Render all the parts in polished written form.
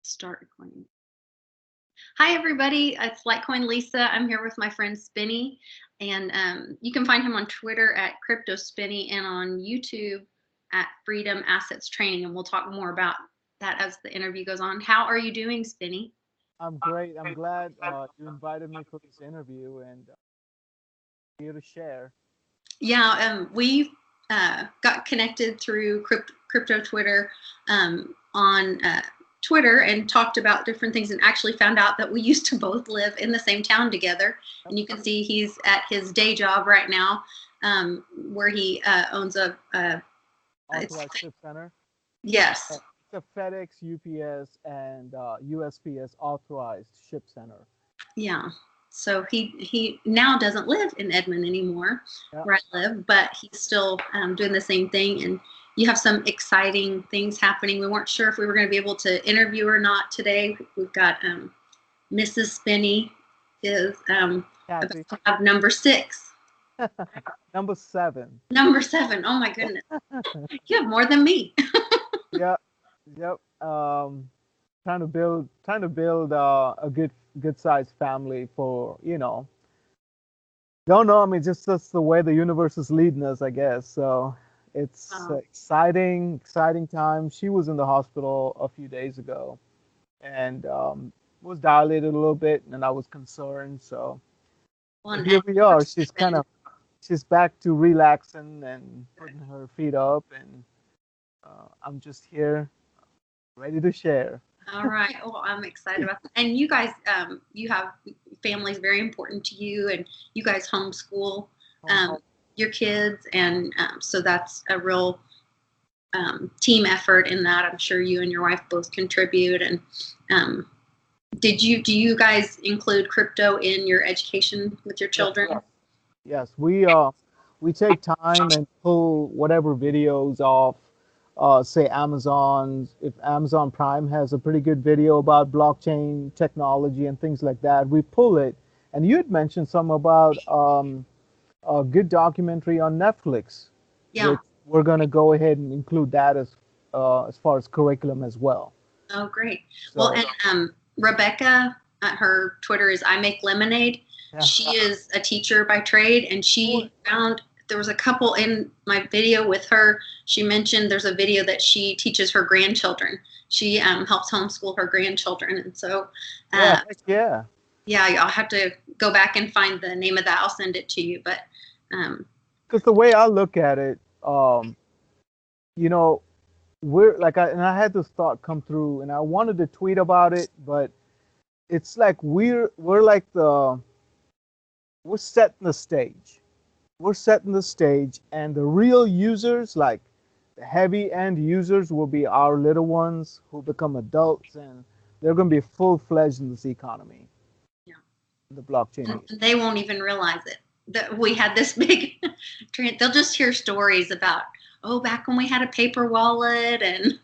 Start recording. Hi, everybody. It's Litecoin Lisa. I'm here with my friend Spinny, and you can find him on Twitter at Crypto Spinny and on YouTube at Freedom Assets Training. And we'll talk more about that as the interview goes on. How are you doing, Spinny? I'm great. I'm glad you invited me for this interview and here to share. Yeah, we got connected through crypto Twitter on Twitter and talked about different things and actually found out that we used to both live in the same town together. And you can see he's at his day job right now, where he owns Authorized Ship Center. Yes. It's a FedEx, UPS, and USPS authorized ship center. Yeah. So he now doesn't live in Edmond anymore, where I live, but he's still doing the same thing. And you have some exciting things happening. We weren't sure if we were going to be able to interview or not today. We've got Mrs. Spinny is about to have number 6. Number 7. Number 7. Oh my goodness. You have more than me. Yep. Trying to build a good sized family for, don't know. I mean, just that's the way the universe is leading us, I guess. So it's exciting time. She was in the hospital a few days ago and was dilated a little bit, and I was concerned. So here we are. She's back to relaxing and putting her feet up, and I'm just here ready to share. All right. Well, I'm excited about that. And you guys, you have families very important to you, and you guys homeschool your kids, and so that's a real team effort in that. I'm sure you and your wife both contribute. And do you guys include crypto in your education with your children? Yes, we take time and pull whatever videos off, say Amazon. If Amazon Prime has a pretty good video about blockchain technology and things like that, we pull it. And you had mentioned some about a good documentary on Netflix. Yeah. We're going to go ahead and include that as far as curriculum as well. Oh, great. So, well, and Rebecca, her Twitter is I Make Lemonade. Yeah. She is a teacher by trade, and she found there was a couple in my video with her. She mentioned there's a video that she teaches her grandchildren. She helps homeschool her grandchildren, and so yeah, I'll have to go back and find the name of that. I'll send it to you, but because the way I look at it, we're like, and I had this thought come through, and I wanted to tweet about it, but it's like we're setting the stage. We're setting the stage, and the real users, like the heavy end users, will be our little ones who become adults, and they're going to be full-fledged in this economy. Yeah, the blockchain. And they won't even realize it that we had this big trend. They'll just hear stories about, back when we had a paper wallet, and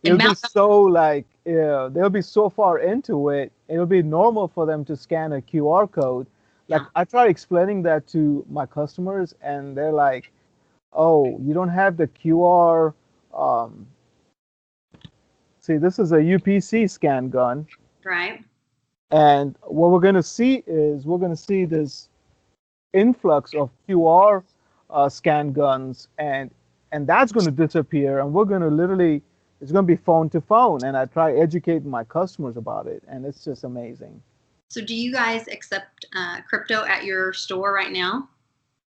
it'll be so they'll be so far into it. It'll be normal for them to scan a QR code. Like, I try explaining that to my customers, and they're like, "Oh, you don't have the QR." See, this is a UPC scan gun, right? And what we're going to see is this influx of QR scan guns, and that's going to disappear, and we're going to it's going to be phone to phone. And I try educating my customers about it, and it's just amazing. So do you guys accept crypto at your store right now?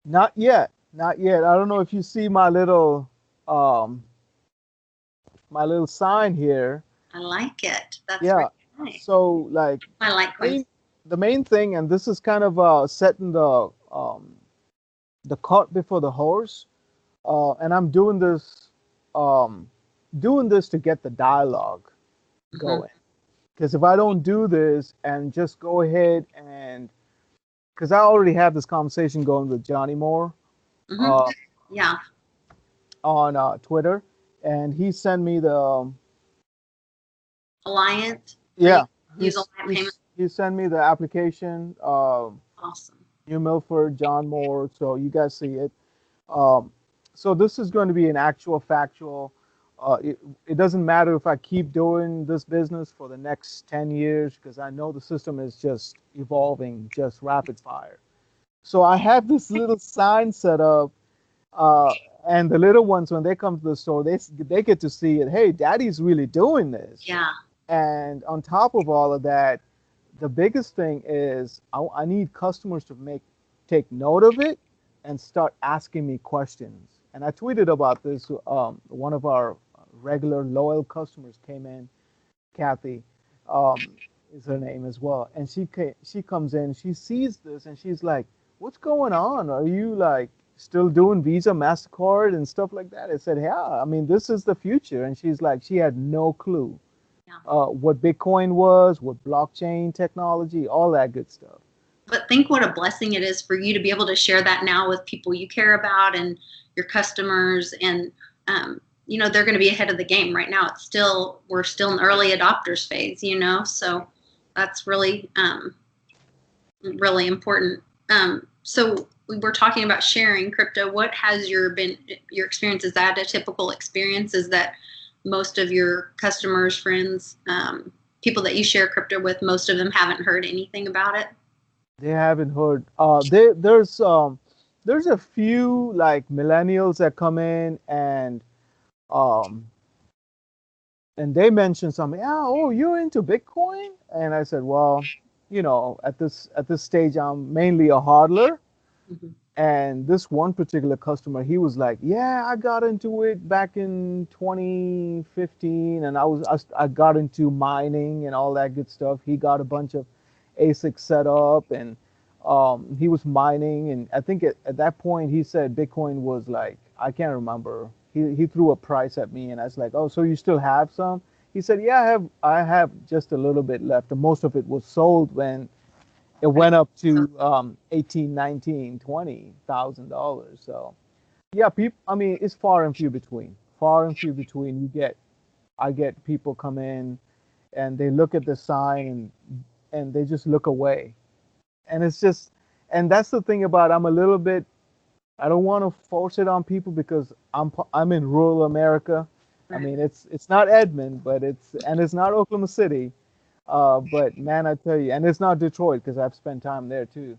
Not yet. I don't know if you see my little sign here. I like it. That's really nice. So I like the main thing, and this is kind of setting the cart before the horse, and I'm doing this to get the dialogue going. Because if I don't do this and just go ahead and, because I already have this conversation going with Johnny Moore, on Twitter, and he sent me the Alliance. Yeah, he sent me the application. Awesome. New Milford, John Moore, so you guys see it. So this is going to be an actual factual it doesn't matter if I keep doing this business for the next 10 years because I know the system is just evolving, just rapid fire. So I have this little sign set up, uh, and the little ones, when they come to the store, they get to see it. Hey, Daddy's really doing this. Yeah. And on top of all of that, the biggest thing is I need customers to take note of it and start asking me questions. And I tweeted about this. One of our regular loyal customers came in, Kathy, is her name as well, and she comes in, she sees this, and she's like, "What's going on? Are you like still doing Visa, Mastercard, and stuff like that?" I said, "Yeah, I mean this is the future," and she's like, she had no clue Yeah. what Bitcoin was, what blockchain technology, all that good stuff. But think what a blessing it is for you to be able to share that now with people you care about and your customers. And, they're going to be ahead of the game right now. We're still in early adopters phase, so that's really, really important. So we were talking about sharing crypto. What has your experience? Is that a typical experience? Is that most of your customers, friends, people that you share crypto with, most of them haven't heard anything about it? They haven't heard. There's a few like millennials that come in um and they mentioned something. Yeah, oh, you're into Bitcoin? And I said, well, at this stage, I'm mainly a hodler. Mm-hmm. And this one particular customer, he was like, "Yeah, I got into it back in 2015, and I got into mining and all that good stuff." He got a bunch of ASICs set up, and he was mining. And I think at that point, he said Bitcoin was like, I can't remember. He threw a price at me, and I was like, "Oh, so you still have some?" He said, "Yeah, I have just a little bit left. And most of it was sold when it went up to 18, 19, $20,000. So yeah, people. I mean, it's far and few between. Far and few between. I get people come in and they look at the sign and they just look away, and it's just, and that's the thing about, I'm a little bit. I don't want to force it on people because I'm in rural America. I mean, it's not Edmond, but it's not Oklahoma City. But man, I tell you, and it's not Detroit because I've spent time there too.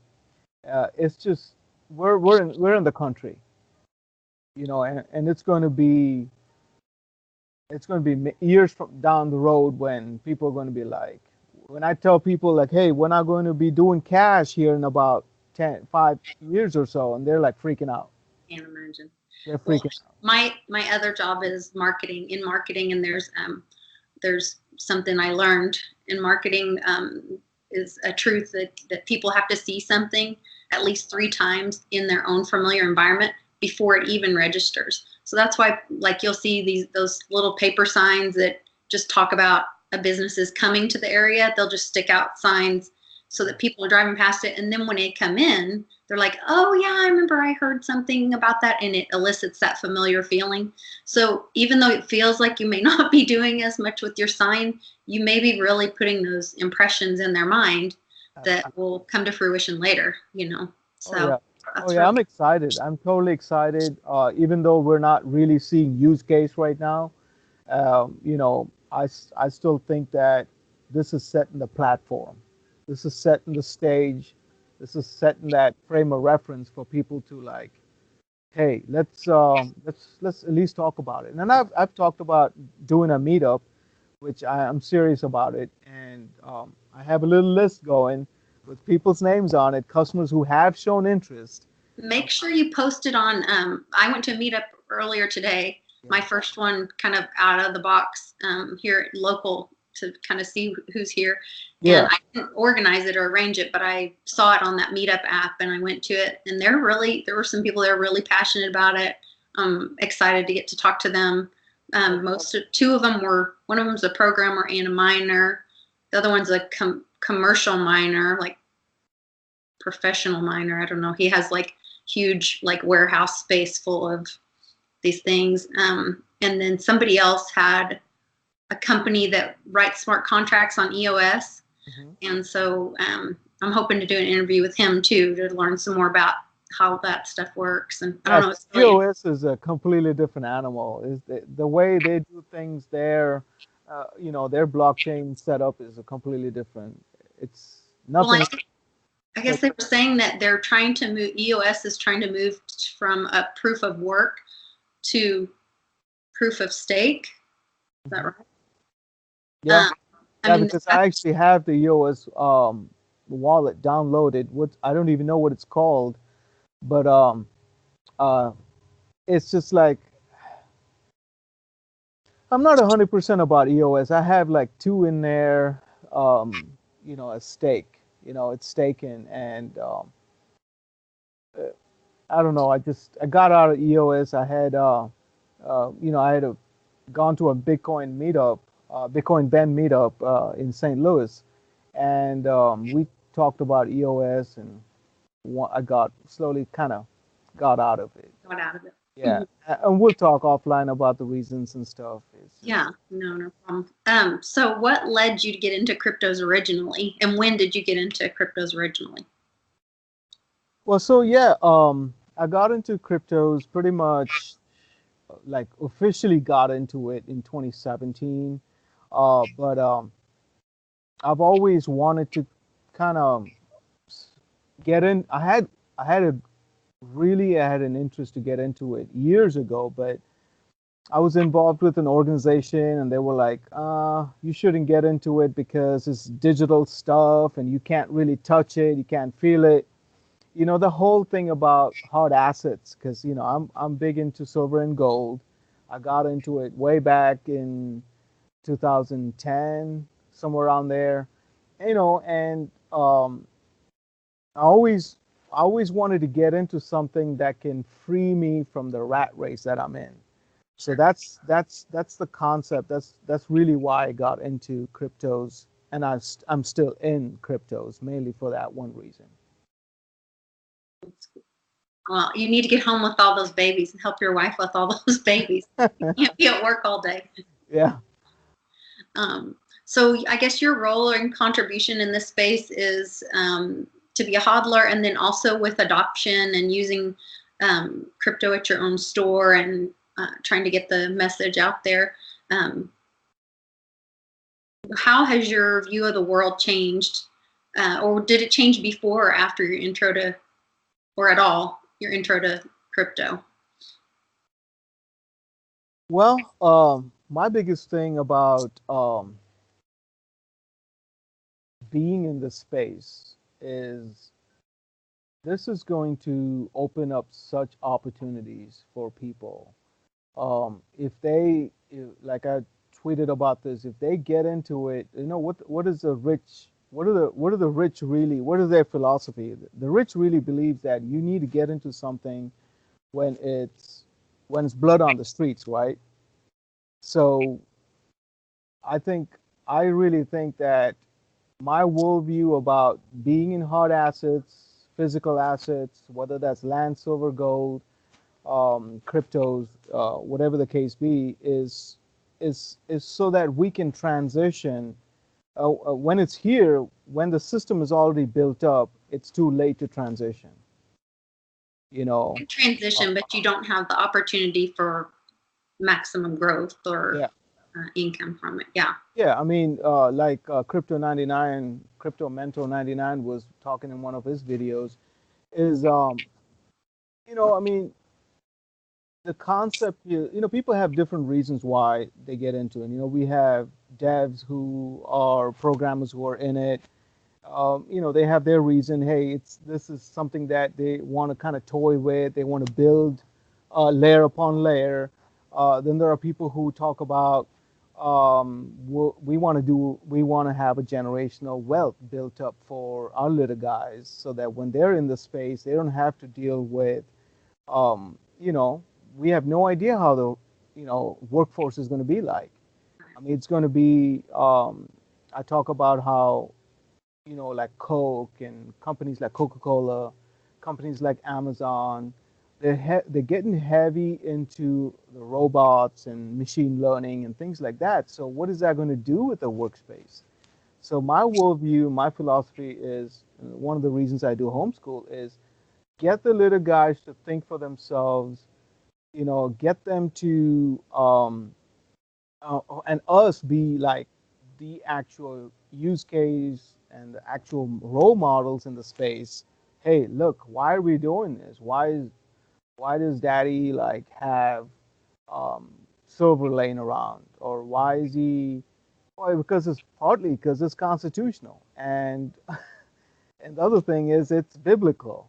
It's just we're in the country, and it's going to be years from down the road when people are going to be like, when I tell people like, hey, we're not going to be doing cash here in about 5 years or so, and they're like freaking out. Can't imagine. They're Well, freaking out. my other job is marketing, and there's something I learned in marketing, is a truth that people have to see something at least 3 times in their own familiar environment before it even registers. So that's why, like, you'll see those little paper signs that just talk about a business is coming to the area. They'll just stick out signs so that people are driving past it, and then when they come in, they're like, "Oh yeah, I remember I heard something about that," and it elicits that familiar feeling. So even though it feels like you may not be doing as much with your sign, you may be really putting those impressions in their mind that will come to fruition later, Oh So yeah. Oh that's yeah, really, I'm excited. I'm totally excited. Even though we're not really seeing use case right now, I still think that this is setting the platform. This is setting the stage. This is setting that frame of reference for people to like, hey, let's at least talk about it. And I've talked about doing a meetup, which I'm serious about it, and I have a little list going with people's names on it, customers who have shown interest. make sure you post it on. I went to a meetup earlier today, my Yeah. first one kind of out of the box, here local, to kind of see who's here. And Yeah. I didn't organize it or arrange it, but I saw it on that meetup app and I went to it. And there were some people that are really passionate about it. I'm excited to get to talk to them. Two of them one of them's a programmer and a miner. The other one's a commercial miner, like professional miner. I don't know. He has like huge like warehouse space full of these things. And then somebody else had a company that writes smart contracts on EOS. Mm-hmm. And so I'm hoping to do an interview with him too, to learn some more about how that stuff works. And I don't know. It's really, EOS is a completely different animal. Is the way they do things there? Their blockchain setup is a completely different. It's nothing. Well, I guess they were saying that they're trying to move. EOS is trying to move from a proof of work to proof of stake. Is that right? Yeah. Because I actually have the EOS wallet downloaded. I don't even know what it's called, but it's just like I'm not 100% about EOS. I have like 2 in there, a stake. It's staking, and I don't know. I got out of EOS. I had I had gone to a Bitcoin meetup, Bitcoin Bend meetup in St. Louis, and we talked about EOS, and I got slowly kind of got out of it. Got out of it. Yeah, and we'll talk offline about the reasons and stuff. Yeah, no problem. So what led you to get into cryptos originally, and when did you get into cryptos originally? Well, so yeah, I got into cryptos pretty much, like officially got into it in 2017, but I've always wanted to kind of get in. I had an interest to get into it years ago, but I was involved with an organization and they were like, you shouldn't get into it because it's digital stuff and you can't really touch it, you can't feel it. The whole thing about hard assets, because I'm big into silver and gold. I got into it way back in 2010, somewhere around there. And I always wanted to get into something that can free me from the rat race that I'm in. So that's the concept. That's really why I got into cryptos, and I'm still in cryptos mainly for that one reason. Well, you need to get home with all those babies and help your wife with all those babies. You can't be at work all day. Yeah. So I guess your role and contribution in this space is to be a hodler, and then also with adoption and using crypto at your own store and trying to get the message out there. How has your view of the world changed? Or did it change before or after your intro to, or at all, your intro to crypto? Well, my biggest thing about being in this space is this is going to open up such opportunities for people. If they, like I tweeted about this, if they get into it, what is the rich? What are the rich really? What is their philosophy? The rich really believes that you need to get into something when it's blood on the streets, right? So I really think that my worldview about being in hard assets, physical assets, whether that's land, silver, gold, cryptos, whatever the case be, is so that we can transition. When it's here, when the system is already built up, it's too late to transition. Transition, but you don't have the opportunity for maximum growth or income from it. Yeah. Yeah, I mean, like Crypto Mentor 99 was talking in one of his videos, is I mean, the concept here, people have different reasons why they get into it. We have devs who are programmers who are in it. They have their reason. Hey, this is something that they want to kind of toy with. They want to build layer upon layer. Then there are people who talk about we want to have a generational wealth built up for our little guys, so that when they're in the space, they don't have to deal with, we have no idea how the workforce is going to be like. I mean, it's going to be. I talk about how like Coke and companies like Coca-Cola, companies like Amazon, they're getting heavy into the robots and machine learning and things like that. So what is that going to do with the workspace? So my worldview, my philosophy is, one of the reasons I do homeschool is get the little guys to think for themselves, get them to and us be like the actual use case and the actual role models in the space. Hey, look, why are we doing this? Why does daddy like have um, silver laying around? Or why is he? Why? Because it's partly because it's constitutional, and the other thing is it's biblical.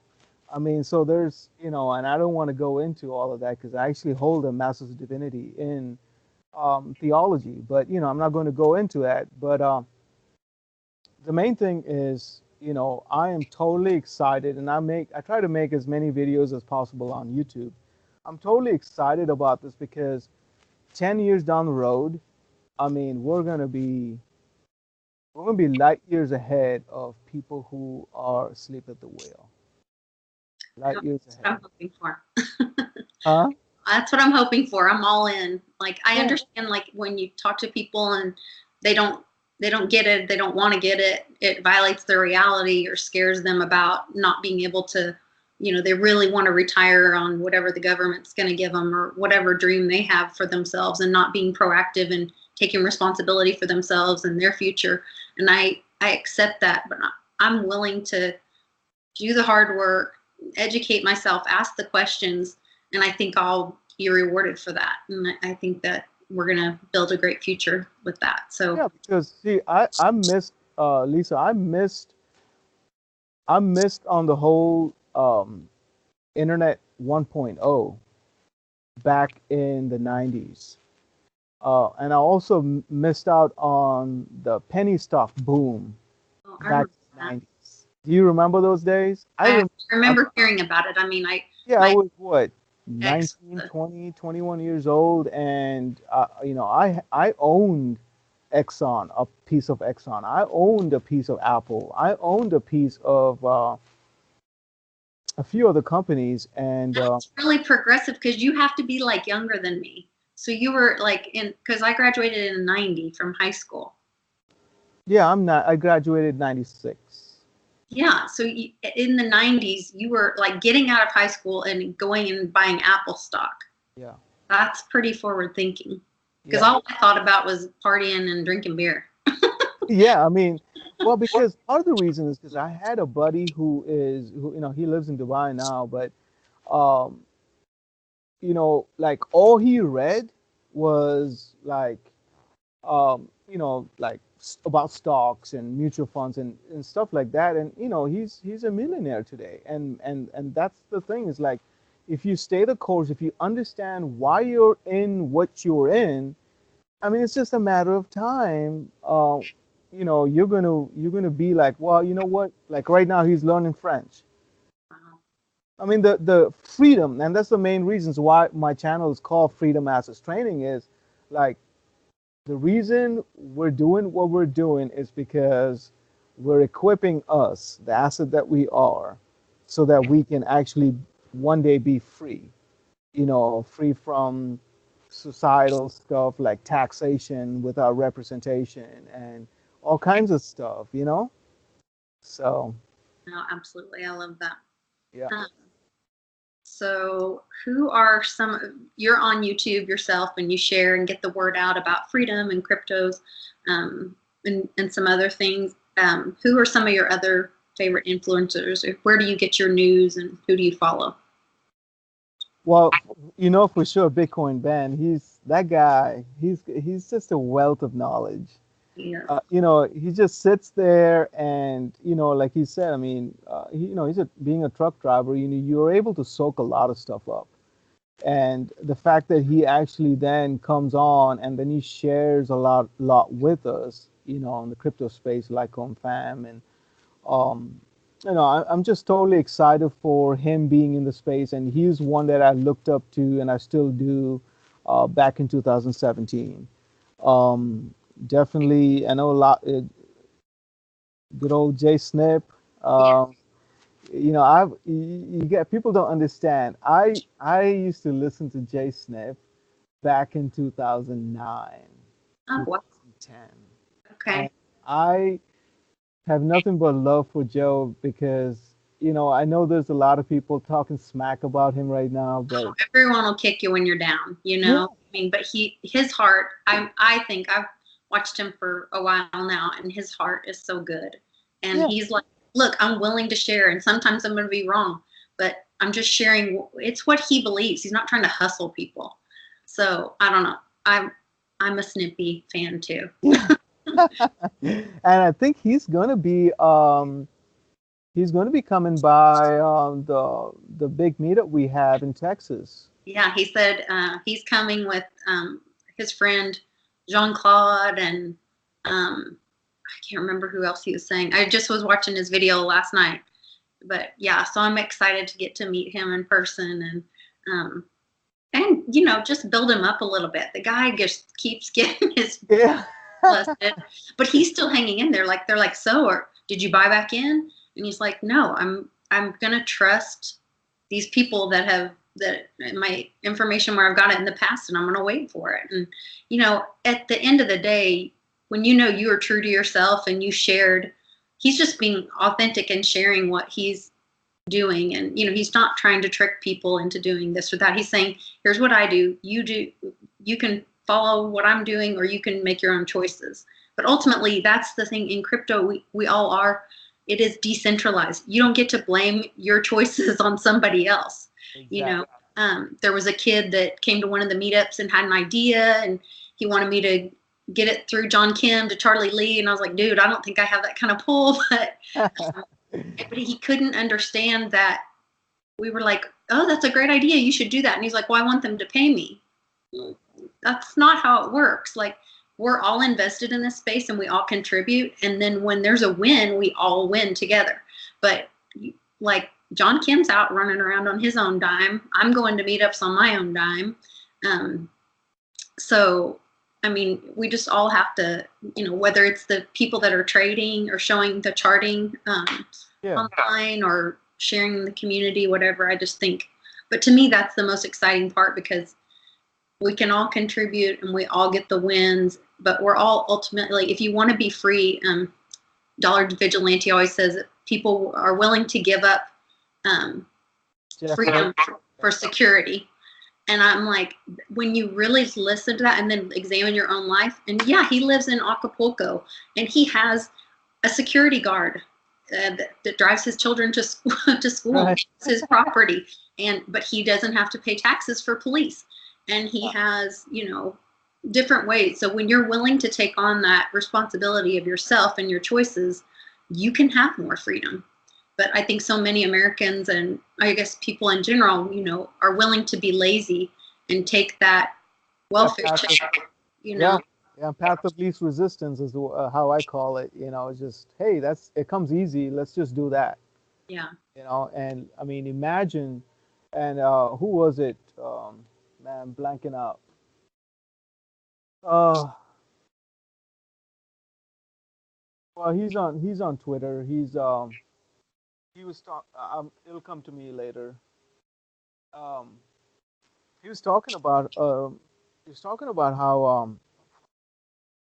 I mean, so there's, and I don't want to go into all of that because I actually hold a master's of divinity in theology, but I'm not going to go into that. But the main thing is, I am totally excited, and I try to make as many videos as possible on YouTube. I'm totally excited about this because 10 years down the road, I mean, we're gonna be light years ahead of people who are asleep at the wheel. Light years That's what ahead. I'm hoping for. Huh? That's what I'm hoping for. I'm all in. Like I Yeah. understand like when you talk to people and they don't they don't get it, they don't want to get it, it violates their reality or scares them about not being able to, they really want to retire on whatever the government's going to give them or whatever dream they have for themselves and not being proactive and taking responsibility for themselves and their future. And I accept that, but I'm willing to do the hard work, educate myself, ask the questions, and I think I'll be rewarded for that. And I think that we're gonna build a great future with that. So Yeah, because see, I missed Lisa, I missed on the whole internet 1.0 back in the 90s. And I also missed out on the penny stock boom I back remember in the that. 90s. Do you remember those days? I remember hearing about it. I mean, Yeah, I my was what, ex, 19, 20, 21 years old, and I owned Exxon, a piece of Exxon. I owned a piece of Apple. I owned a piece of a few other companies, and that's really progressive because you have to be like younger than me. So you were like because I graduated in '90 from high school. yeah, I graduated '96. Yeah, so in the '90s, you were like getting out of high school and going and buying Apple stock. Yeah, That's pretty forward thinking. Because yeah, all I thought about was partying and drinking beer. yeah. I mean, well, because part of the reason is because I had a buddy who he lives in Dubai now, but um, like all he read was like like about stocks and mutual funds and stuff like that. And he's a millionaire today. And that's the thing is like, if you stay the course, if you understand why you're in what you're in, I mean, it's just a matter of time. You're gonna be like, well, you know what? Like right now, he's learning French. I mean, the freedom, and that's the main reasons why my channel is called Freedom Assets Training is like the reason we're doing what we're doing is because we're equipping us, the asset that we are, so that we can actually one day be free, free from societal stuff like taxation without representation and all kinds of stuff. So, No, absolutely. I love that. yeah. Um, so, who are you're on YouTube yourself and you share and get the word out about freedom and cryptos and some other things. Who are some of your other favorite influencers? Or where do you get your news and who do you follow? Well, for sure, Bitcoin Ben, he's that guy. He's just a wealth of knowledge. Yeah. He just sits there and, like he said, I mean, being a truck driver, you're able to soak a lot of stuff up. And the fact that he actually then comes on and then he shares a lot with us, in the crypto space, like on fam. And, um, I'm just totally excited for him being in the space. And he's one that I looked up to and I still do back in 2017. Um, Definitely, I know a lot. Good old Jay Snip. Yeah. You get people don't understand. I used to listen to Jay Snip back in 2009, Oh, wow. 2010, and Okay. I have nothing but love for Joe because I know there's a lot of people talking smack about him right now, but everyone will kick you when you're down, yeah, I mean, but his heart, I think I've watched him for a while now, and his heart is so good. And yeah, he's like, look, I'm willing to share, and sometimes I'm going to be wrong, but I'm just sharing. It's what he believes. He's not trying to hustle people. So I don't know. I'm a Snippy fan too. yeah. And I think he's gonna be coming by the big meetup we have in Texas. Yeah, he said he's coming with his friend Jean Claude, and I can't remember who else he was saying. I just was watching his video last night, but yeah, so I'm excited to get to meet him in person, and just build him up a little bit. The guy just keeps getting his Yeah. busted, but he's still hanging in there. Like they're like, so, or did you buy back in? And he's like, no, I'm gonna trust these people that my information where I've got it in the past, and I'm gonna wait for it. And at the end of the day, when you are true to yourself and you shared, he's just being authentic and sharing what he's doing, and he's not trying to trick people into doing this or that. He's saying, here's what I do, you can follow what I'm doing, or you can make your own choices. But ultimately, that's the thing in crypto, we all are, it is decentralized. You don't get to blame your choices on somebody else. Exactly. There was a kid that came to one of the meetups and had an idea, and he wanted me to get it through John Kim to Charlie Lee, and I was like, dude, I don't think I have that kind of pull. But he couldn't understand that we were like, oh, that's a great idea, you should do that. And he's like, well, I want them to pay me. That's not how it works. Like, we're all invested in this space and we all contribute, and then when there's a win, we all win together. But like, John Kim's out running around on his own dime, I'm going to meetups on my own dime. So I mean, we just all have to, whether it's the people that are trading or showing the charting Yeah. online, or sharing in the community, whatever. I just think, but to me, that's the most exciting part, because we can all contribute and we all get the wins, but we're all ultimately, if you want to be free, Dollar Vigilante always says that people are willing to give up freedom for security. And I'm like, when you really listen to that and then examine your own life, and yeah, he lives in Acapulco, and he has a security guard that drives his children to school. Right. It's his property, but he doesn't have to pay taxes for police, and he has different ways. So when you're willing to take on that responsibility of yourself and your choices, you can have more freedom. But I think so many Americans, and I guess people in general, are willing to be lazy and take that welfare check, Yeah, yeah, path of least resistance is how I call it. It's just, hey, it comes easy. Let's just do that. Yeah. And I mean, imagine, and who was it? Man, I'm blanking out. Uh, well, he's on Twitter. He was talk. It'll come to me later. Um, he was talking about how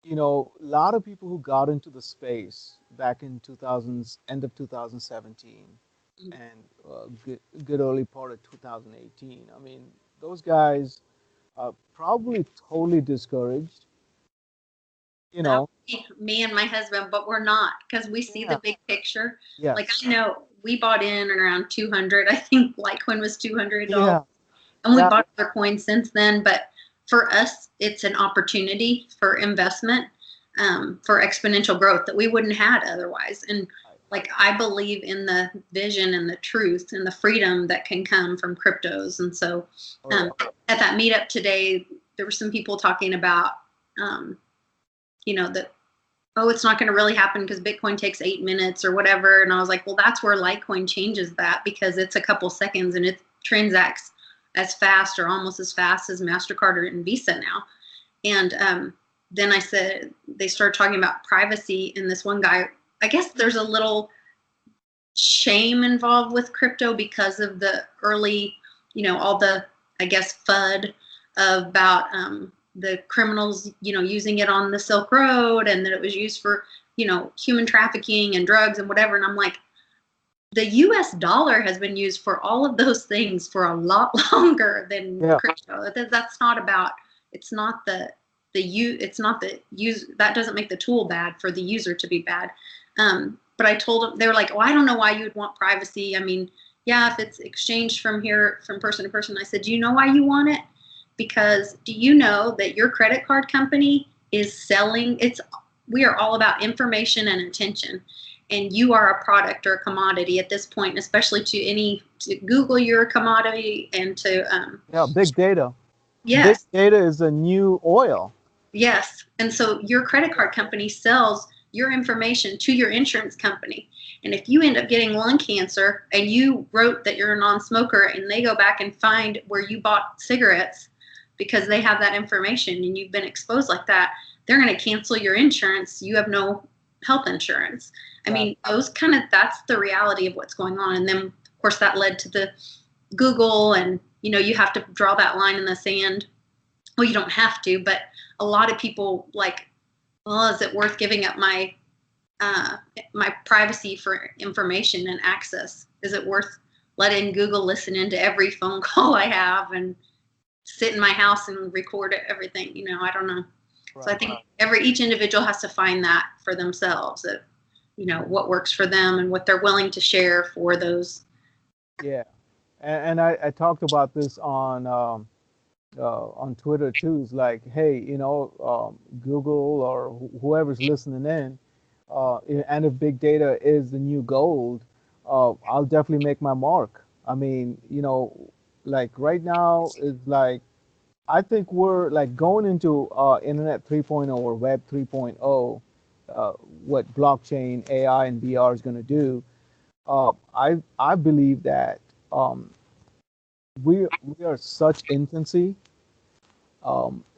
a lot of people who got into the space back in 2000s, end of 2017, and good early part of 2018. I mean, those guys are probably totally discouraged. That would be me and my husband, but we're not, because we see Yeah. the big picture. Yes. Like, I know we bought in around 200. I think Litecoin was $200. Yeah. And we bought other coins since then. But for us, it's an opportunity for investment, for exponential growth that we wouldn't had otherwise. And like, I believe in the vision and the truth and the freedom that can come from cryptos. And so at that meetup today, there were some people talking about, that, oh, it's not going to really happen because Bitcoin takes 8 minutes or whatever. And I was like, well, that's where Litecoin changes that, because it's a couple seconds and it transacts as fast or almost as fast as MasterCard and Visa now. And then I said, they started talking about privacy, and this one guy, I guess there's a little shame involved with crypto because of the early, all the, I guess, FUD about the criminals, using it on the Silk Road, and that it was used for, human trafficking and drugs and whatever. And I'm like, the US dollar has been used for all of those things for a lot longer than crypto. That's not about, it's not it's not the use, that doesn't make the tool bad for the user to be bad. But I told them, they were like, oh, I don't know why you'd want privacy. I mean, yeah, if it's exchanged from here, from person to person. I said, do you know why you want it? Because do you know that your credit card company is selling, we are all about information and attention. And you are a product or a commodity at this point, especially to Google your commodity and to big data. Yes. Big data is the new oil. Yes. And so your credit card company sells your information to your insurance company. And if you end up getting lung cancer and you wrote that you're a non-smoker and they go back and find where you bought cigarettes because they have that information and you've been exposed like that, they're going to cancel your insurance. You have no health insurance. I mean, that's the reality of what's going on. And then, of course, that led to the Google, and, you have to draw that line in the sand. Well, you don't have to, but a lot of people like, well, is it worth giving up my privacy for information and access? Is it worth letting Google listen into every phone call I have and sit in my house and record everything? I don't know. Right. So I think each individual has to find that for themselves, that, what works for them and what they're willing to share for those. Yeah. And I talked about this on Twitter too. It's like, hey, Google or whoever's listening in, and if big data is the new gold, I'll definitely make my mark. I mean, like right now is like, I think we're like going into Internet 3.0 or Web 3.0, what blockchain, AI, and VR is going to do. I believe that we are such infancy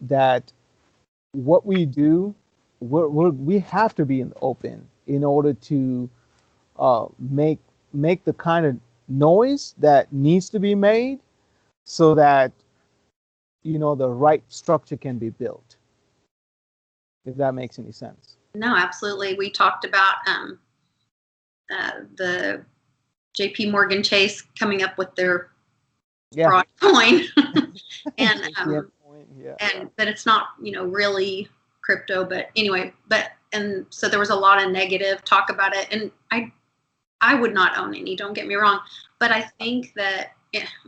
that what we do, we have to be in the open in order to make the kind of noise that needs to be made, so that the right structure can be built. If that makes any sense. No, absolutely. We talked about the JP Morgan Chase coming up with their fraud coin, and that it's not really crypto, but anyway, and so there was a lot of negative talk about it, and I would not own any, don't get me wrong, but I think that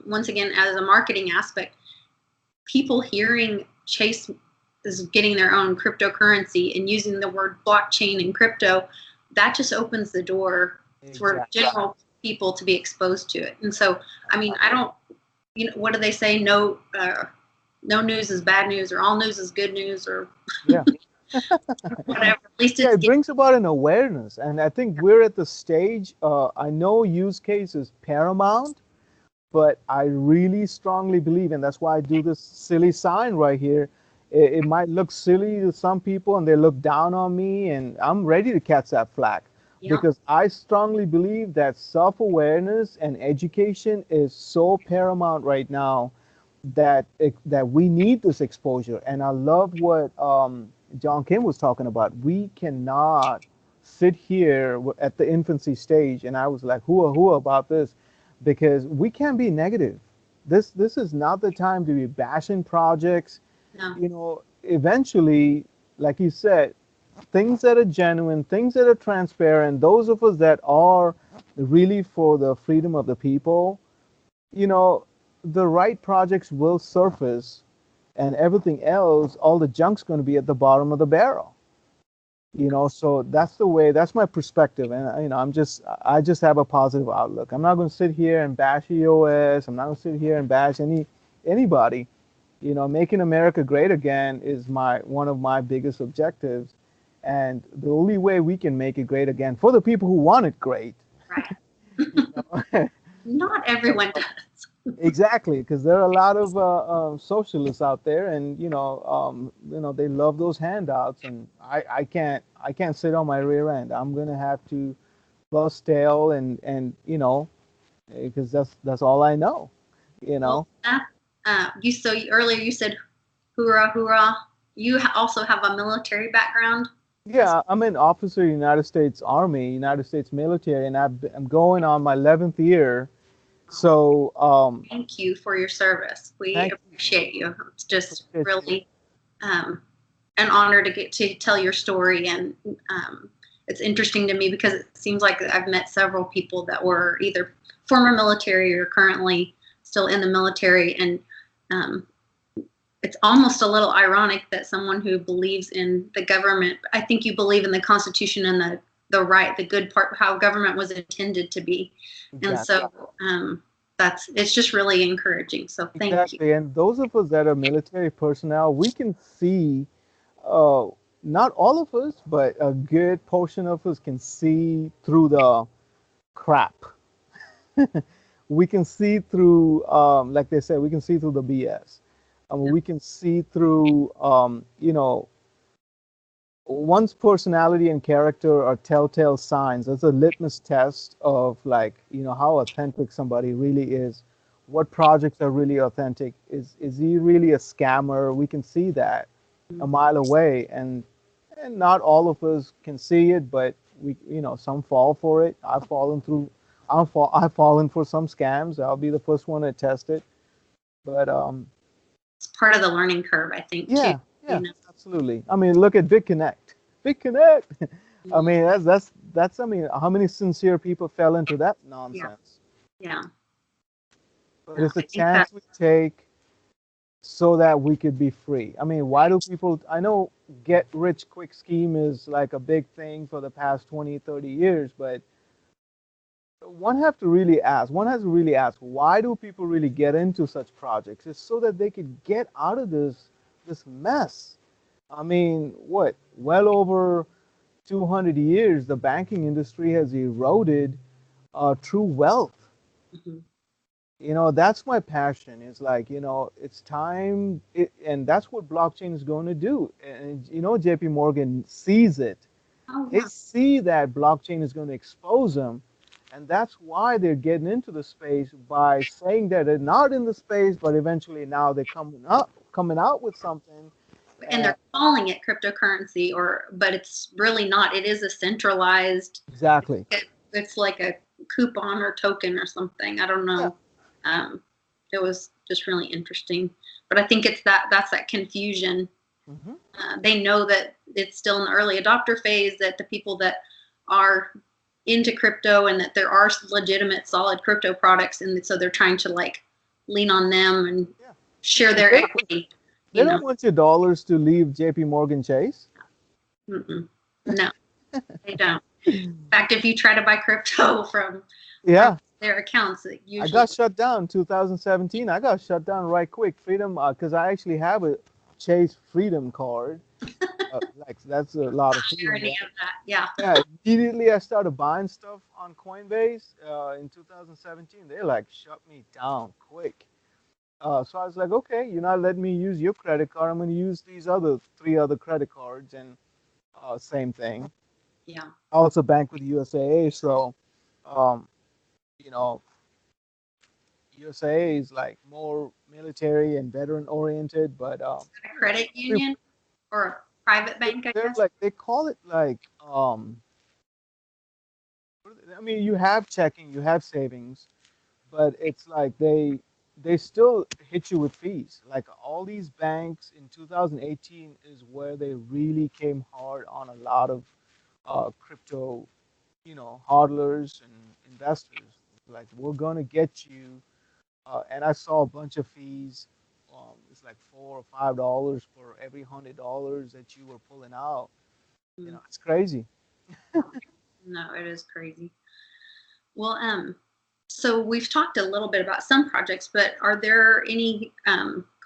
once again, as a marketing aspect, people hearing Chase is getting their own cryptocurrency and using the word blockchain and crypto, that just opens the door for general people to be exposed to it. And so, I mean, I don't, what do they say? No news is bad news, or all news is good news, or whatever. At least it brings about an awareness. And I think we're at the stage, I know use case is paramount, but I really strongly believe, and that's why I do this silly sign right here. It might look silly to some people and they look down on me, and I'm ready to catch that flack, because I strongly believe that self-awareness and education is so paramount right now that we need this exposure. And I love what John Kim was talking about. We cannot sit here at the infancy stage, and I was like, who about this, because we can't be negative. This is not the time to be bashing projects. No. Eventually, like you said, things that are genuine, things that are transparent, those of us that are really for the freedom of the people, the right projects will surface, and everything else, all the junk's going to be at the bottom of the barrel. So that's my perspective. And, I just have a positive outlook. I'm not going to sit here and bash EOS. I'm not going to sit here and bash anybody. Making America great again is one of my biggest objectives. And the only way we can make it great again, for the people who want it great. Right. Not everyone does. Exactly, because there are a lot of socialists out there, and they love those handouts, and I can't sit on my rear end. I'm gonna have to bust tail, and because that's all I know. Well, earlier you said, hoorah, hoorah. You also have a military background. Yeah, I'm an officer, United States Army, United States military, and I'm going on my 11th year. So, Thank you for your service. We thank you. appreciate you. It's just Appreciate you. really an honor to get to tell your story. And it's interesting to me because it seems like I've met several people that were either former military or currently still in the military. And um, it's almost a little ironic that someone who believes in the government, I think you believe in the Constitution and the right, the good part, how government was intended to be. And Exactly. so it's just really encouraging. So thank you. Exactly. And those of us that are military personnel, we can see, uh, not all of us, but a good portion of us can see through the crap. We can see through, like they said, we can see through the BS. We can see through, one's personality and character are telltale signs. That's a litmus test of, like, how authentic somebody really is. What projects are really authentic? Is he really a scammer? We can see that a mile away, and not all of us can see it, but some fall for it. I've fallen for some scams. I'll be the first one to test it. But It's part of the learning curve, I think, too. yeah, You yeah, know. absolutely. I mean, look at BitConnect. BitConnect. I mean, that's. I mean, how many sincere people fell into that Yeah, nonsense? yeah. But No, it's a I think that chance we take so that we could be free. I mean, why do people? I know get rich quick scheme is like a big thing for the past 20, 30 years, but one has to really ask, why do people really get into such projects? It's so that they could get out of this mess. I mean, what? Well over 200 years, the banking industry has eroded true wealth. mhm. That's my passion. It's like, it's time, and that's what blockchain is going to do. And, JP Morgan sees it. Oh They yeah. see that blockchain is going to expose them. And that's why they're getting into the space by saying that they're not in the space, but eventually now they're coming out with something. And And they're calling it cryptocurrency, but it's really not. It is a centralized. exactly. It's like a coupon or token or something. I don't Yeah. know. Um, it was just really interesting, but I think that's that confusion. Hmm. They know that it's still in the early adopter phase. That the people that are into crypto and that there are legitimate, solid crypto products, and so they're trying to like lean on them and Yeah. share their They, equity. they You know. don't want your dollars to leave JP Morgan Chase. Mm-mm. No, they don't. In fact, if you try to buy crypto from Yeah. their accounts, it I usually got shut down 2017. I got shut down right quick. Freedom, because I actually have a Chase Freedom card. Like that's a lot of share freedom any there. of that. Yeah. Yeah, immediately I started buying stuff on Coinbase in 2017. They like shut me down quick. So I was like, okay, you're not letting me use your credit card. I'm going to use these three other credit cards, and same thing. Yeah. I also bank with USAA, so um, you know, USAA is like more military and veteran oriented, but A credit they- union or a private bank, I they're guess. like they call it like I mean, you have checking, you have savings, but it's like they still hit you with fees. Like all these banks in 2018 is where they really came hard on a lot of crypto, hodlers and investors. Like we're gonna get you, and I saw a bunch of fees. It's like $4 or $5 for every $100 that you were pulling out. Mm. It's crazy. No, it is crazy. Well, so we've talked a little bit about some projects, but are there any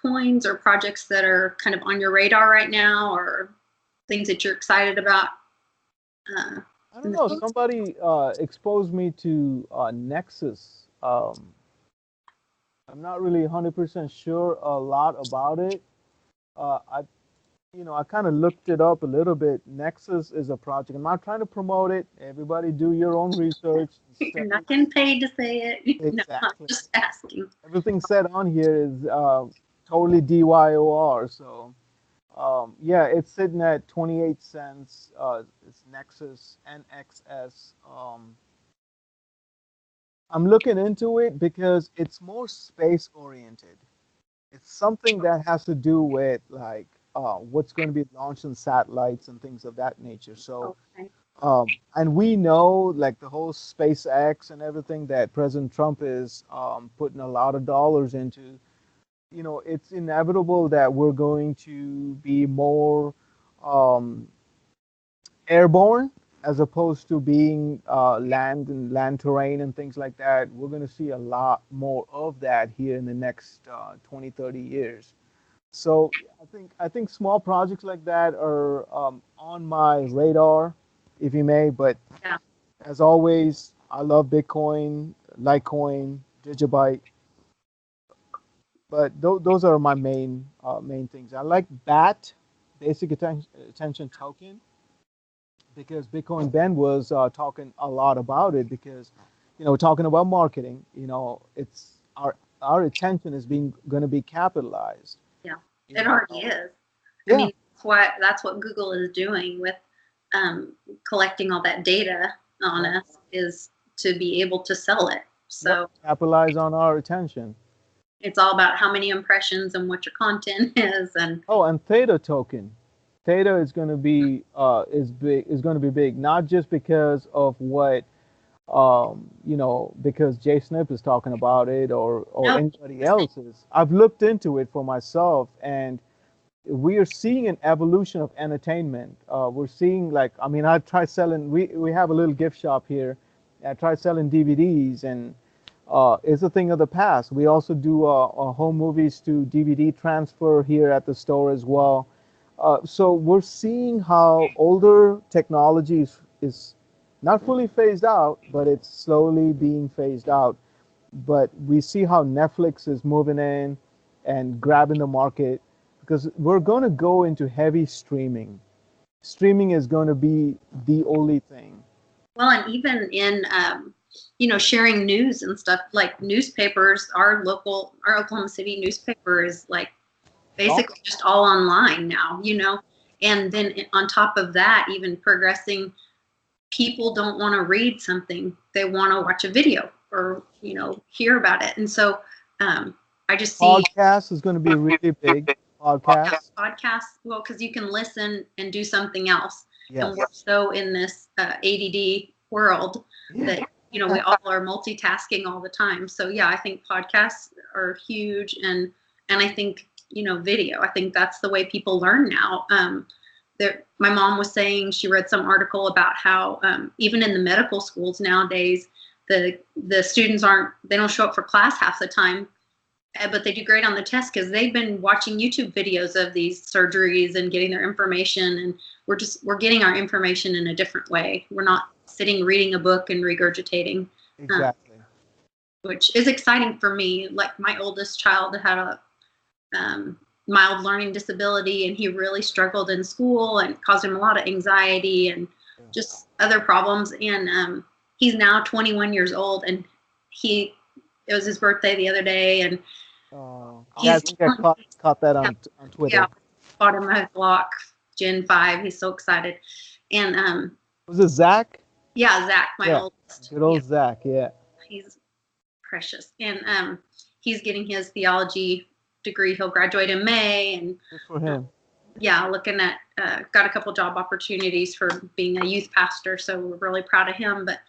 coins or projects that are kind of on your radar right now, or things that you're excited about I in don't the know. future? Somebody exposed me to Nexus. I'm not really 100% sure a lot about it. I I kind of looked it up a little bit. Nexus is a project. I'm not trying to promote it. Everybody do your own research. You're not getting paid to say it. No, I'm Exactly. just asking. Everything said on here is totally DYOR. So Yeah, it's sitting at 28 cents. It's Nexus NXS. I'm looking into it because it's more space oriented. It's something that has to do with like what's going to be launched in satellites and things of that nature. So, Okay. and we know like the whole SpaceX and everything that President Trump is putting a lot of dollars into. You know, it's inevitable that we're going to be more um, airborne as opposed to being land and land terrain and things like that. We're going to see a lot more of that here in the next 20, 30 years. So I think small projects like that are on my radar, if you may. But Yeah. as always, I love Bitcoin, Litecoin, Digibyte. But those are my main things. I like BAT, basic attention token, because Bitcoin Ben was talking a lot about it because, talking about marketing, it's our attention is being going to be capitalized. Yeah. You It know, already is. I yeah, mean, that's what Google is doing with collecting all that data on yeah, us is to be able to sell it. yep, So capitalize on our attention. it's all about how many impressions and what your content is, and Oh, and Theta token. Theta is going to be is going to be big, not just because of what because Jay Snip is talking about it or no, anybody else is. I've looked into it for myself, and we are seeing an evolution of entertainment. We're seeing like, I mean, I tried selling. We have a little gift shop here. I tried selling DVDs, and it's a thing of the past. We also do home movies to DVD transfer here at the store as well. So we're seeing how older technology is not fully phased out, but it's slowly being phased out. But we see how Netflix is moving in and grabbing the market because we're going to go into heavy streaming. Streaming is going to be the only thing. well, and even in sharing news and stuff like newspapers, our Oklahoma City newspaper is like basically just all online now, and then on top of that, even progressing, people don't want to read something, they want to watch a video or hear about it. And so I just see Podcast is going to be really big. Podcast. podcasts, well, because you can listen and do something else, and Yes. we're so in this ADD world that we all are multitasking all the time. So yeah, I think podcasts are huge, and I think video, I think that's the way people learn now. My mom was saying she read some article about how even in the medical schools nowadays, the students they don't show up for class half the time, but they do great on the test because they've been watching YouTube videos of these surgeries and getting their information, and we're getting our information in a different way. We're not sitting reading a book and regurgitating, Exactly. which is exciting for me. Like my oldest child had a mild learning disability, and he really struggled in school and caused him a lot of anxiety and just other problems. And he's now 21 years old, and it was his birthday the other day, and Yeah, I think I caught that on Twitter. yeah, bought him a Glock Gen 5. He's so excited. And Was it Zach? yeah, Zach, my oldest. Good old Zach, yeah. He's precious. And he's getting his theology degree. He'll graduate in May. And good for him. Yeah, looking at got a couple job opportunities for being a youth pastor. So we're really proud of him. But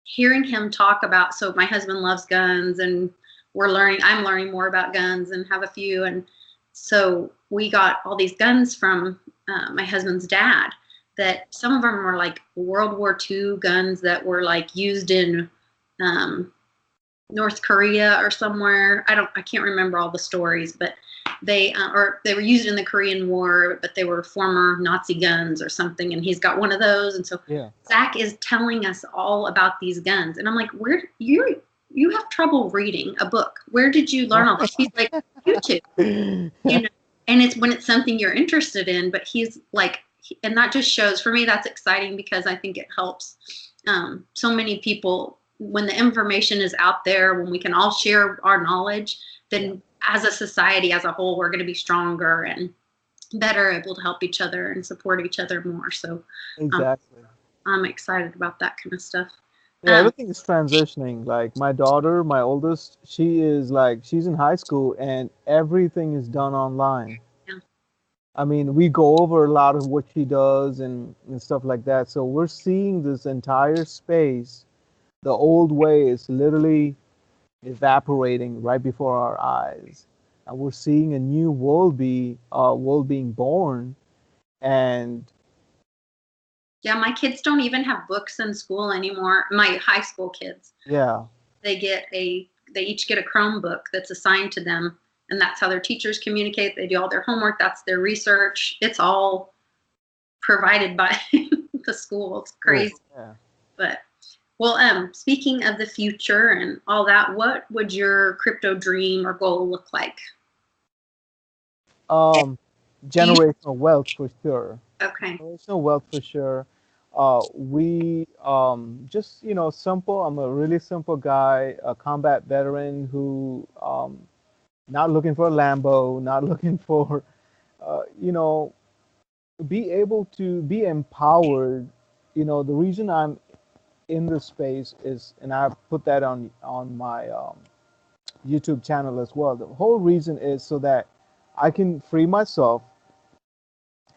hearing him talk about, so my husband loves guns, and I'm learning more about guns and have a few. And so we got all these guns from my husband's dad, that some of them were like World War II guns that were like used in North Korea or somewhere. I can't remember all the stories, but they were used in the Korean War, but they were former Nazi guns or something. And he's got one of those. And so Zach is telling us all about these guns. And I'm like, where you have trouble reading a book. Where did you learn all this? He's like, YouTube, and it's when it's something you're interested in, but he's like, and that just shows, for me, that's exciting because I think it helps so many people when the information is out there, when we can all share our knowledge, then as a society as a whole, we're going to be stronger and better able to help each other and support each other more. So Exactly. I'm excited about that kind of stuff. Yeah, everything is transitioning. Like my daughter, my oldest, she's in high school and everything is done online. Yeah. I mean, we go over a lot of what she does and stuff like that. So we're seeing this entire space. The old way is literally evaporating right before our eyes. And we're seeing a new world being born. And Yeah, my kids don't even have books in school anymore. My high school kids. yeah, They each get a Chromebook that's assigned to them, and that's how their teachers communicate. They do all their homework, that's their research. It's all provided by the school. It's crazy. yeah. But speaking of the future and all that, what would your crypto dream or goal look like? Generational wealth for sure. Okay. Generational wealth for sure. We just simple. I'm a really simple guy, a combat veteran who not looking for a Lambo, not looking for you know be able to be empowered. The reason I'm in this space is, and I put that on my YouTube channel as well. The whole reason is so that I can free myself,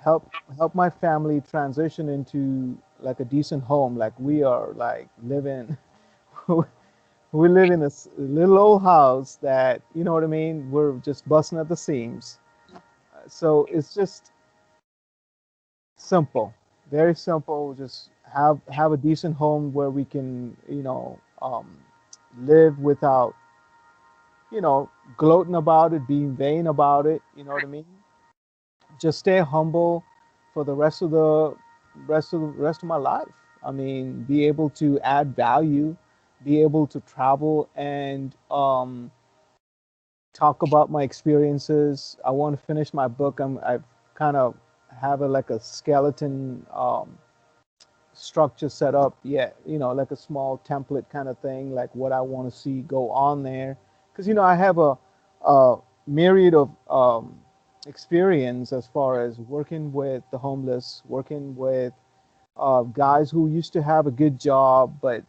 help my family transition into like a decent home. Like we are like living, we live in a little old house that what I mean. We're just busting at the seams. So it's just simple, very simple. Just have a decent home where we can live without gloating about it, being vain about it. You know what I mean? Just stay humble for the rest of my life. I mean, be able to add value, be able to travel and talk about my experiences. I want to finish my book. I kind of have like a skeleton structure set up yet, like a small template kind of thing, like what I want to see go on there. Because, I have a myriad of experience as far as working with the homeless, working with guys who used to have a good job but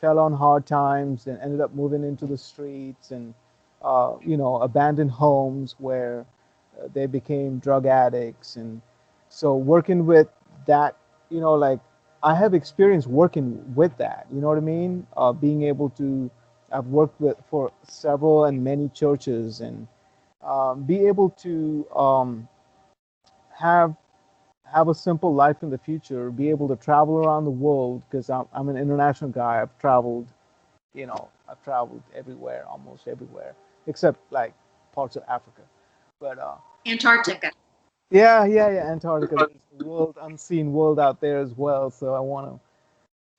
fell on hard times and ended up moving into the streets and, abandoned homes where they became drug addicts. And so working with that, like I have experience working with that, you know what I mean? Being able to, I've worked with for several and many churches and be able to have have a simple life in the future, be able to travel around the world because I'm an international guy. I've traveled everywhere, almost everywhere, except like parts of Africa. But Antarctica. yeah, Antarctica. There's a world, unseen world out there as well. So I want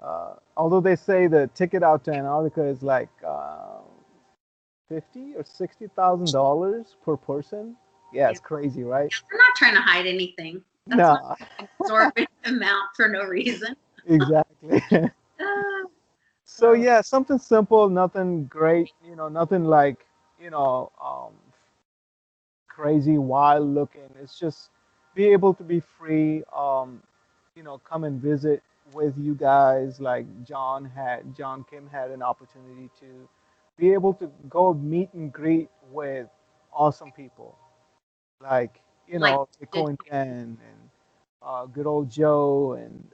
to. Although they say the ticket out to Antarctica is like $50,000 or $60,000 per person. Yeah, Yeah. it's crazy, right? We're not trying to hide anything. That's not No, an exorbitant amount for no reason. exactly. Uh, So oh, yeah, something simple, nothing great, nothing like, crazy, wild looking. It's just be able to be free, come and visit with you guys like John Kim had an opportunity to be able to go meet and greet with awesome people like, like Bitcoin Ken and good old Joe and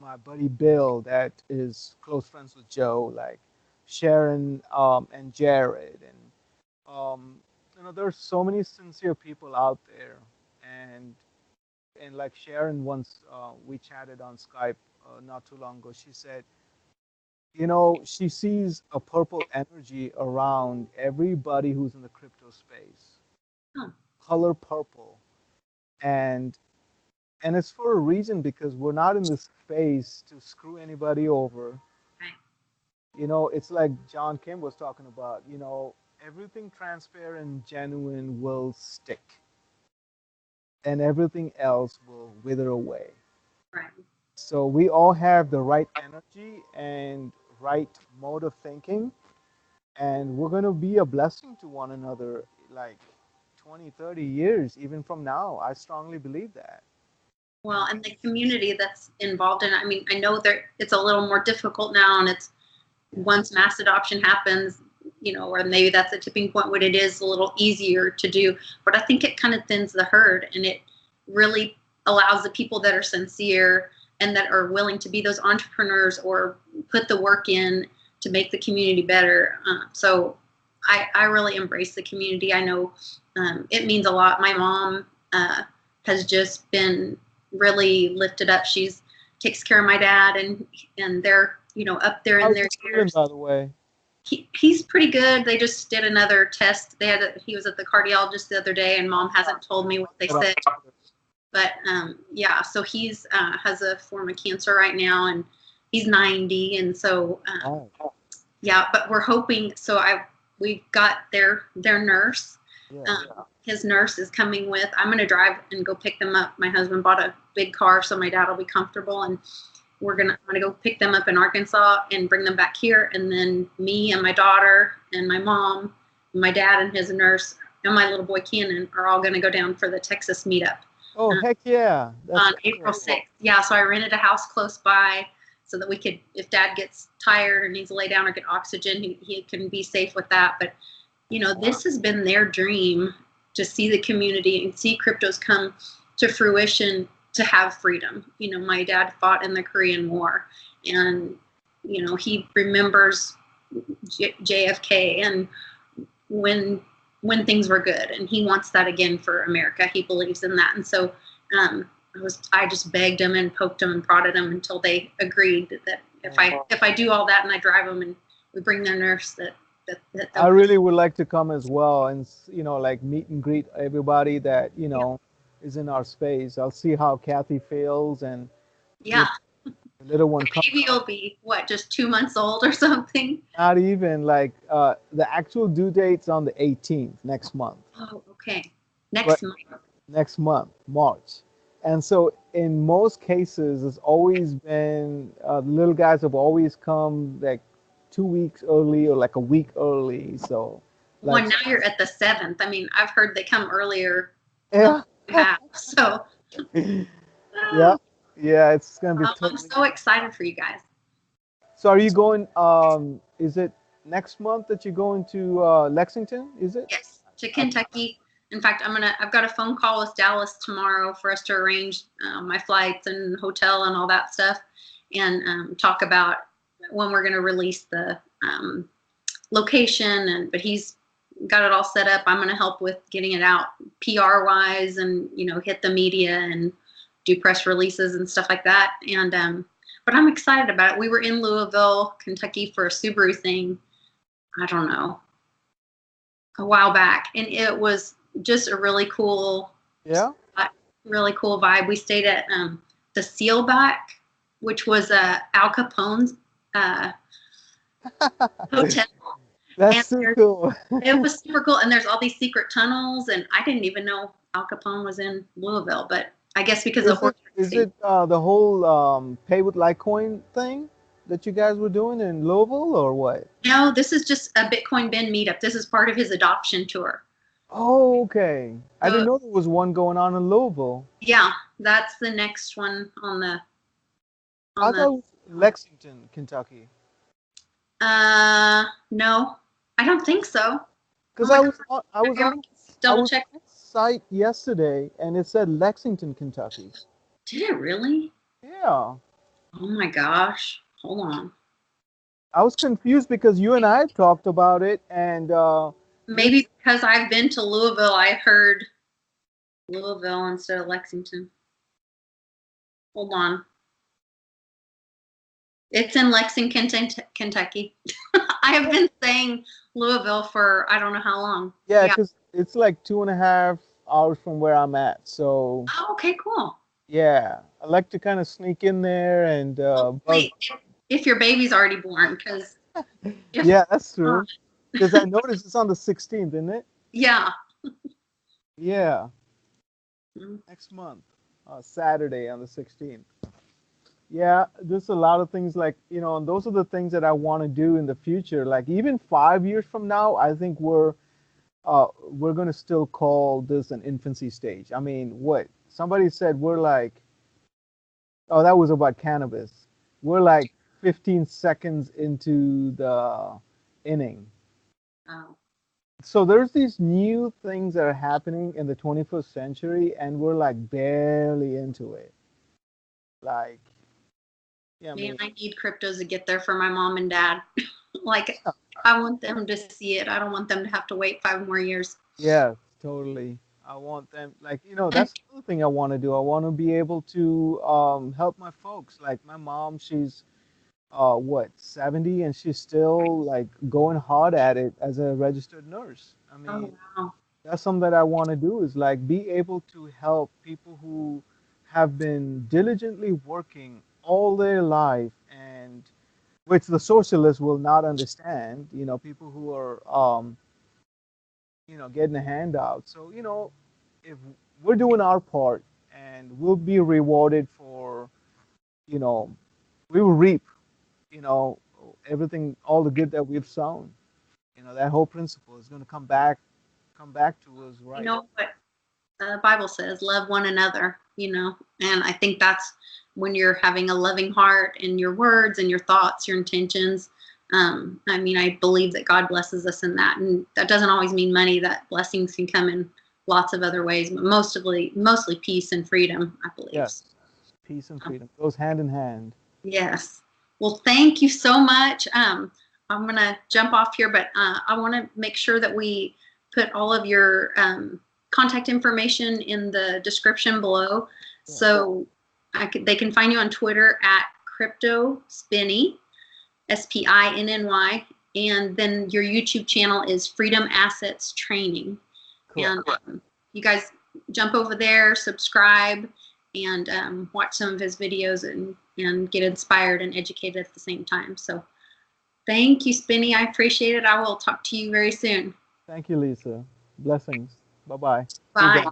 my buddy Bill that is close friends with Joe, like Sharon and Jared, and there's so many sincere people out there, and like Sharon once we chatted on Skype not too long ago. She said, she sees a purple energy around everybody who's in the crypto space, huh, color purple, and it's for a reason because we're not in this space to screw anybody over. right. It's like John Kim was talking about, everything transparent, genuine will stick, and everything else will wither away. Right. So we all have the right energy and right mode of thinking, and we're going to be a blessing to one another, like 20, 30 years, even from now. I strongly believe that. Well, and the community that's involved in it, I mean, I know it's a little more difficult now, and it's once mass adoption happens, or maybe that's a tipping point when it is a little easier to do. But I think it kind of thins the herd, and it really allows the people that are sincere and that are willing to be those entrepreneurs or put the work in to make the community better. So I really embrace the community. I know it means a lot. My mom has just been really lifted up. She's takes care of my dad, and they're up there in their years. By the way, he's pretty good. They just did another test. He was at the cardiologist the other day, and Mom hasn't told me what they said. But yeah, so he's has a form of cancer right now, and he's 90, and so yeah. But we're hoping. So we've got their nurse. His nurse is coming with. I'm going to drive and go pick them up. My husband bought a big car, so my dad will be comfortable, and I'm gonna go pick them up in Arkansas and bring them back here, and then me and my daughter and my mom, and my dad and his nurse, and my little boy Cannon are all gonna go down for the Texas meetup. Oh, heck yeah! On April 6th. Yeah, so I rented a house close by so that we could, if Dad gets tired or needs to lay down or get oxygen, he can be safe with that. But this has been their dream, to see the community and see cryptos come to fruition, to have freedom. My dad fought in the Korean War, and he remembers JFK and when things were good, and he wants that again for America. He believes in that. And so I just begged him and poked him and prodded him until they agreed that if I do all that and I drive them and we bring their nurse, that I really would like to come as well, and like meet and greet everybody that is in our space. I'll see how Kathy feels, and the little one. Maybe you'll be just 2 months old or something. Not even, like the actual due date's on the 18th next month. Oh, okay. Next month, March. And so in most cases, it's always been the little guys have always come like 2 weeks early or like a week early. So well, now you're at the 7th. I mean, I've heard they come earlier. Yeah. So yeah, it's gonna be I'm so excited for you guys. So are you going is it next month that you're going to Lexington, is it? Yes, to Kentucky. In fact, I've got a phone call with Dallas tomorrow for us to arrange my flights and hotel and all that stuff, and talk about when we're going to release the location. But he's got it all set up. I'm going to help with getting it out PR wise, and hit the media and do press releases and stuff like that. And but I'm excited about it. We were in Louisville, Kentucky for a Subaru thing, I don't know, a while back, and it was just a really cool vibe. We stayed at the Sealback, which was Al Capone's hotel. That's so cool. It was super cool, and there's all these secret tunnels, and I didn't even know Al Capone was in Louisville, but I guess because is it the whole pay with Litecoin thing that you guys were doing in Louisville, or what? No, this is just a Bitcoin Ben meetup. This is part of his adoption tour. Oh, okay. I didn't know there was one going on in Louisville. Yeah, that's the next one on the. I thought it was Lexington, Kentucky. No, I don't think so. Because I was on double check site yesterday, and it said Lexington, Kentucky. Did it really? Yeah. Oh my gosh! Hold on. I was confused because you and I talked about it, and maybe because I've been to Louisville, I heard Louisville instead of Lexington. Hold on. It's in Lexington, Kentucky. I have been saying Louisville for I don't know how long. Yeah, because it's like 2.5 hours from where I'm at. So. Oh, okay, cool. Yeah, I like to kind of sneak in there and. If your baby's already born, because. Yeah, that's true. Because I noticed it's on the 16th, isn't it? Yeah. Yeah. Next month, Saturday on the 16th. Yeah, there's a lot of things like, and those are the things that I want to do in the future. Like even 5 years from now, I think we're going to still call this an infancy stage. I mean, what somebody said, we're like, oh, that was about cannabis. We're like 15 seconds into the inning. Oh. So there's these new things that are happening in the 21st century, and we're like barely into it. Like, yeah, I Man, mean, I need cryptos to get there for my mom and dad. Like, I want them to see it. I don't want them to have to wait 5 more years. yeah, totally. I want them, like, And that's the other thing I want to do. I want to be able to help my folks. Like my mom, she's what, 70, and she's still like going hard at it as a registered nurse. I oh mean, wow. that's something that I want to do, is like be able to help people who have been diligently working all their life, and which the socialists will not understand, people who are getting a handout. So, if we're doing our part, and we'll be rewarded for, you know, we will reap, you know, everything, all the good that we've sown. That whole principle is going to come back to us, You right? know what the Bible says, love one another, and I think that's when you're having a loving heart in your words and your thoughts, your intentions. I mean, I believe that God blesses us in that, and that doesn't always mean money. That blessings can come in lots of other ways, but mostly peace and freedom, I believe. Yes. Peace and freedom goes hand in hand. Yes. Well, thank you so much. I'm going to jump off here, but I want to make sure that we put all of your contact information in the description below. Yeah. So they can find you on Twitter at Crypto Spinny, SPINNY. And then your YouTube channel is Freedom Assets Training. Correct. And you guys jump over there, subscribe, and watch some of his videos and get inspired and educated at the same time. So thank you, Spinny. I appreciate it. I will talk to you very soon. Thank you, Lisa. Blessings. Bye bye. Bye.